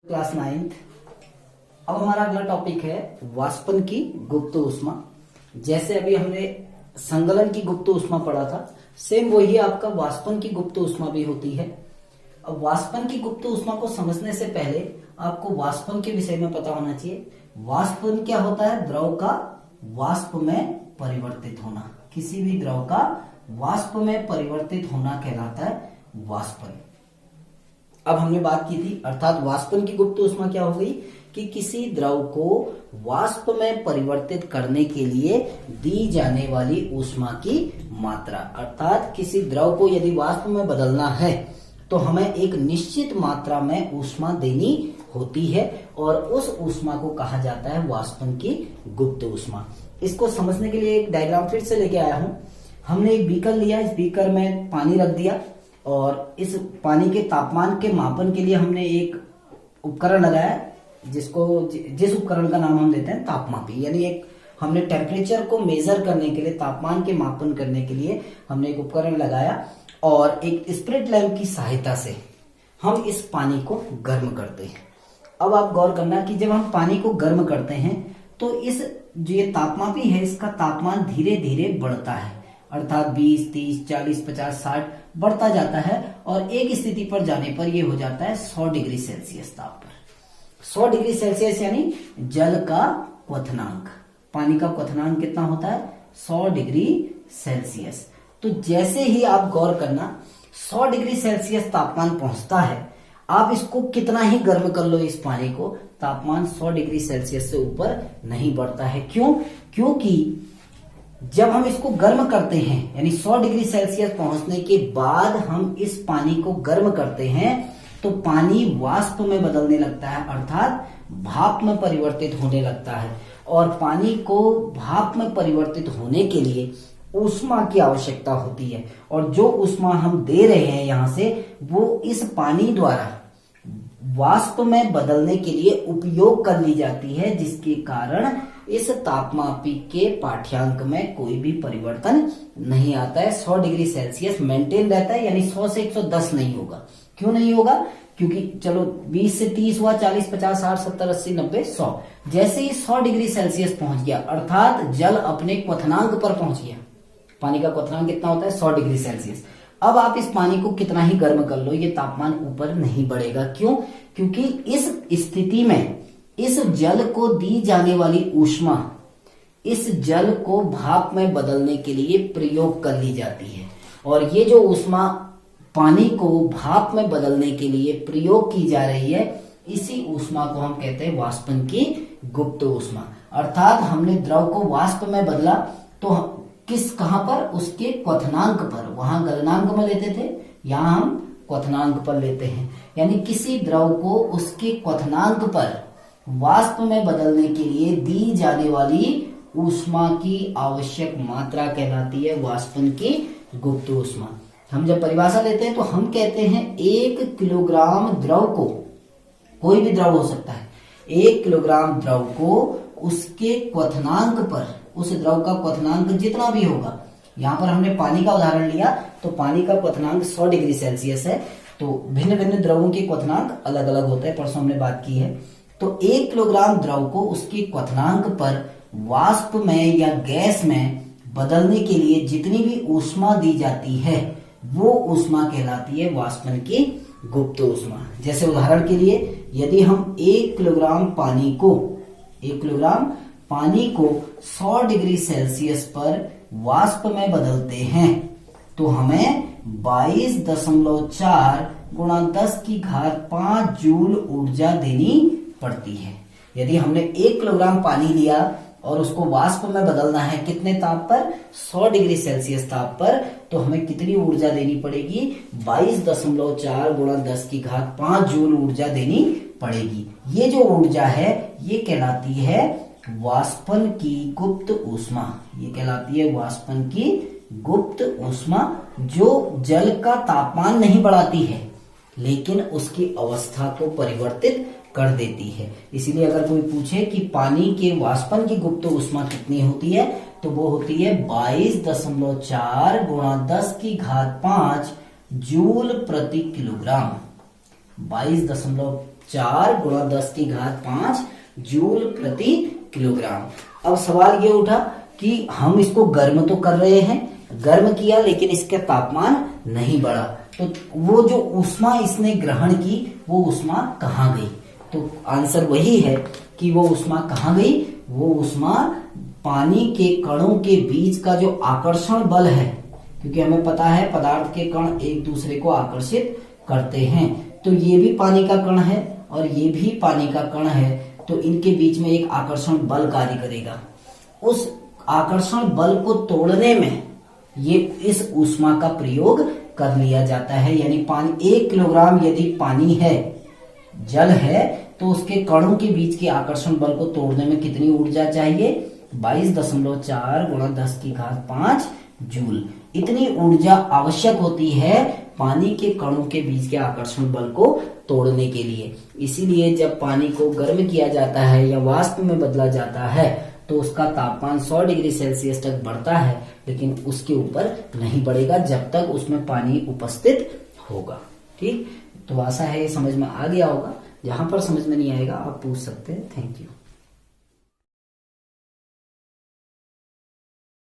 Class 9th। अब हमारा अगला टॉपिक है वाष्पन की गुप्त ऊष्मा। जैसे अभी हमने संगलन की गुप्त ऊष्मा पढ़ा था, सेम वही आपका वाष्पन की गुप्त ऊष्मा भी होती है। अब वाष्पन की गुप्त ऊष्मा को समझने से पहले आपको वाष्पन के विषय में पता होना चाहिए। वाष्पन क्या होता है? द्रव का वाष्प में परिवर्तित होना। किसी भी द्रव का वाष्प में परिवर्तित होना कहलाता है वाष्पन। अब हमने बात की थी, अर्थात वाष्पन की गुप्त ऊष्मा क्या हो गई कि किसी द्रव को वाष्प में परिवर्तित करने के लिए दी जाने वाली ऊष्मा की मात्रा। अर्थात किसी द्रव को यदि वाष्प में बदलना है तो हमें एक निश्चित मात्रा में ऊष्मा देनी होती है और उस ऊष्मा को कहा जाता है वाष्पन की गुप्त ऊष्मा। इसको समझने के लिए एक डायग्राम फिर से लेके आया हूं। हमने एक बीकर लिया, इस बीकर में पानी रख दिया और इस पानी के तापमान के मापन के लिए हमने एक उपकरण लगाया, जिस उपकरण का नाम हम देते हैं तापमापी। यानी एक हमने टेम्परेचर को मेजर करने के लिए, तापमान के मापन करने के लिए हमने एक उपकरण लगाया और एक स्प्रिट लैंप की सहायता से हम इस पानी को गर्म करते हैं। अब आप गौर करना कि जब हम पानी को गर्म करते हैं तो इस जो ये तापमापी है इसका तापमान धीरे धीरे बढ़ता है, अर्थात 20, 30, 40, 50, 60 बढ़ता जाता है और एक स्थिति पर जाने पर यह हो जाता है 100 डिग्री सेल्सियस ताप पर। 100 डिग्री सेल्सियस यानी जल का क्वथनांक, पानी का क्वथनांक कितना होता है? 100 डिग्री सेल्सियस। तो जैसे ही आप गौर करना 100 डिग्री सेल्सियस तापमान पहुंचता है, आप इसको कितना ही गर्म कर लो इस पानी को, तापमान 100 डिग्री सेल्सियस से ऊपर नहीं बढ़ता है। क्यों? क्योंकि जब हम इसको गर्म करते हैं, यानी 100 डिग्री सेल्सियस पहुंचने के बाद हम इस पानी को गर्म करते हैं तो पानी वाष्प में बदलने लगता है, अर्थात भाप में परिवर्तित होने लगता है। और पानी को भाप में परिवर्तित होने के लिए ऊष्मा की आवश्यकता होती है और जो ऊष्मा हम दे रहे हैं यहां से, वो इस पानी द्वारा वाष्प में बदलने के लिए उपयोग कर ली जाती है, जिसके कारण इस तापमापी के पाठ्यांक में कोई भी परिवर्तन नहीं आता है। 100 डिग्री सेल्सियस मेंटेन रहता है, यानी 100 से 110 नहीं होगा। क्यों नहीं होगा? क्योंकि चलो 20 से 30 हुआ, 40, 50, 60, 70, 80, 90, 100। जैसे ही 100 डिग्री सेल्सियस पहुंच गया, अर्थात जल अपने क्वथनांक पर पहुंच गया। पानी का क्वथनांक कितना होता है? 100 डिग्री सेल्सियस। अब आप इस पानी को कितना ही गर्म कर लो, ये तापमान ऊपर नहीं बढ़ेगा। क्यों? क्योंकि इस स्थिति में इस जल को दी जाने वाली ऊष्मा इस जल को भाप में बदलने के लिए प्रयोग कर ली जाती है और ये जो ऊष्मा पानी को भाप में बदलने के लिए प्रयोग की जा रही है, इसी ऊष्मा को हम कहते हैं वाष्पन की गुप्त ऊष्मा। अर्थात हमने द्रव को वाष्प में बदला तो कहां पर? उसके क्वथनांक पर। वहां गलनांक में लेते थे, यहां हम क्वथनांक पर लेते हैं। यानी किसी द्रव को उसके क्वथनांक पर वाष्प में बदलने के लिए दी जाने वाली ऊष्मा की आवश्यक मात्रा कहलाती है वाष्पन की गुप्त ऊष्मा। हम जब परिभाषा लेते हैं तो हम कहते हैं 1 किलोग्राम द्रव को, कोई भी द्रव हो सकता है, 1 किलोग्राम द्रव को उसके क्वथनांक पर, उस द्रव का क्वथनांक जितना भी होगा, यहाँ पर हमने पानी का उदाहरण लिया तो पानी का क्वथनांक 100 डिग्री सेल्सियस है, तो भिन्न भिन्न द्रवों के क्वथनांक अलग अलग होते हैं, परसों हमने बात की है। तो 1 किलोग्राम द्रव को उसके क्वथनांक पर वाष्प में या गैस में बदलने के लिए जितनी भी ऊष्मा दी जाती है वो ऊष्मा कहलाती है वाष्पन की गुप्त ऊष्मा। जैसे उदाहरण के लिए, यदि हम 1 किलोग्राम पानी को 100 डिग्री सेल्सियस पर वाष्प में बदलते हैं तो हमें 22.4 गुणा 10 की घात 5 जूल ऊर्जा देनी पड़ती है। यदि हमने 1 किलोग्राम पानी लिया और उसको वाष्प में बदलना है कितने ताप पर? 100 डिग्री सेल्सियस ताप पर, तो हमें कितनी ऊर्जा देनी पड़ेगी? 22.4 गुणा 10 की घात 5 जूल ऊर्जा देनी पड़ेगी। ये जो ऊर्जा है ये कहलाती है वाष्पन की गुप्त ऊष्मा। ये कहलाती है वाष्पन की गुप्त ऊष्मा, जो जल का तापमान नहीं बढ़ाती है लेकिन उसकी अवस्था को परिवर्तित कर देती है। इसीलिए अगर कोई पूछे कि पानी के वाष्पन की गुप्त ऊष्मा कितनी होती है तो वो होती है 22.4 गुणा 10 की घात 5 जूल प्रति किलोग्राम। 22 4 गुणा 10 की घात 5 जूल प्रति किलोग्राम। अब सवाल ये उठा कि हम इसको गर्म तो कर रहे हैं, गर्म किया लेकिन इसका तापमान नहीं बढ़ा, तो वो जो ऊष्मा इसने ग्रहण की वो ऊष्मा कहाँ गई? तो आंसर वही है कि वो ऊष्मा कहाँ गई? वो ऊष्मा पानी के कणों के बीच का जो आकर्षण बल है, क्योंकि हमें पता है पदार्थ के कण एक दूसरे को आकर्षित करते हैं, तो ये भी पानी का कण है और ये भी पानी का कण है, तो इनके बीच में एक आकर्षण बल कार्य करेगा। उस आकर्षण बल को तोड़ने में ये इस ऊष्मा का प्रयोग कर लिया जाता है। यानी पानी 1 किलोग्राम यदि पानी है, जल है, तो उसके कणों के बीच के आकर्षण बल को तोड़ने में कितनी ऊर्जा चाहिए? 22.4 गुणा 10 की घात 5 जूल। इतनी ऊर्जा आवश्यक होती है पानी के कणों के बीच के आकर्षण बल को तोड़ने के लिए। इसीलिए जब पानी को गर्म किया जाता है या वाष्प में बदला जाता है तो उसका तापमान 100 डिग्री सेल्सियस तक बढ़ता है, लेकिन उसके ऊपर नहीं बढ़ेगा जब तक उसमें पानी उपस्थित होगा। ठीक, तो आशा है ये समझ में आ गया होगा। जहां पर समझ में नहीं आएगा आप पूछ सकते हैं। Thank you.